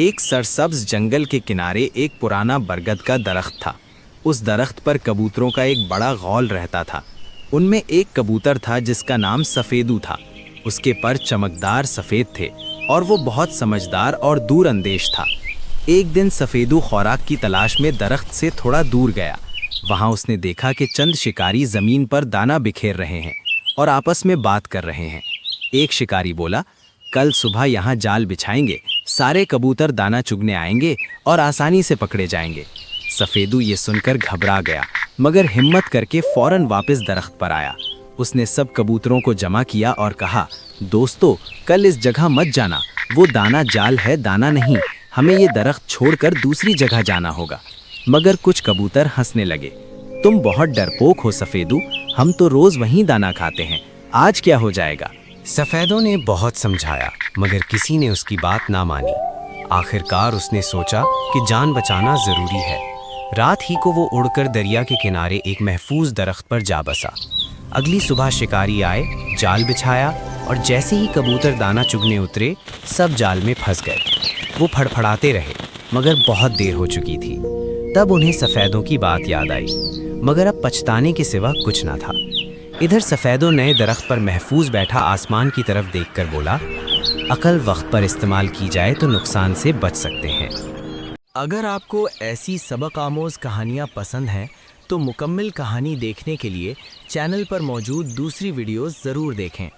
ایک سرسبز جنگل کے کنارے ایک پرانا برگد کا درخت تھا۔ اس درخت پر کبوتروں کا ایک بڑا غول رہتا تھا۔ ان میں ایک کبوتر تھا جس کا نام سفیدو تھا۔ اس کے پر چمکدار سفید تھے اور وہ بہت سمجھدار اور دور اندیش تھا۔ ایک دن سفیدو خوراک کی تلاش میں درخت سے تھوڑا دور گیا۔ وہاں اس نے دیکھا کہ چند شکاری زمین پر دانہ بکھیر رہے ہیں اور آپس میں بات کر رہے ہیں۔ ایک شکاری بولا، کل صبح یہاں جال بچھائیں گے، سارے کبوتر دانہ چگنے آئیں گے اور آسانی سے پکڑے جائیں گے۔ سفیدو یہ سن کر گھبرا گیا، مگر ہمت کر کے فوراً واپس درخت پر آیا۔ اس نے سب کبوتروں کو جمع کیا اور کہا، دوستو، کل اس جگہ مت جانا، وہ دانہ جال ہے، دانہ نہیں، ہمیں یہ درخت چھوڑ کر دوسری جگہ جانا ہوگا۔ مگر کچھ کبوتر ہنسنے لگے، تم بہت ڈرپوک ہو سفیدو، ہم تو روز وہیں دانہ کھاتے ہیں، آج کیا ہو جائے گا؟ سفیدوں نے بہت سمجھایا مگر کسی نے اس کی بات نہ مانی۔ آخر کار اس نے سوچا کہ جان بچانا ضروری ہے۔ رات ہی کو وہ اڑ کر دریا کے کنارے ایک محفوظ درخت پر جا بسا۔ اگلی صبح شکاری آئے، جال بچھایا اور جیسے ہی کبوتر دانہ چگنے اترے، سب جال میں پھنس گئے۔ وہ پھڑپھڑاتے رہے مگر بہت دیر ہو چکی تھی۔ تب انہیں سفیدوں کی بات یاد آئی، مگر اب پچھتانے کے سوا کچھ نہ تھا۔ ادھر سفیدوں نئے درخت پر محفوظ بیٹھا آسمان کی طرف دیکھ کر بولا، عقل وقت پر استعمال کی جائے تو نقصان سے بچ سکتے ہیں۔ اگر آپ کو ایسی سبق آموز کہانیاں پسند ہیں تو مکمل کہانی دیکھنے کے لیے چینل پر موجود دوسری ویڈیوز ضرور دیکھیں۔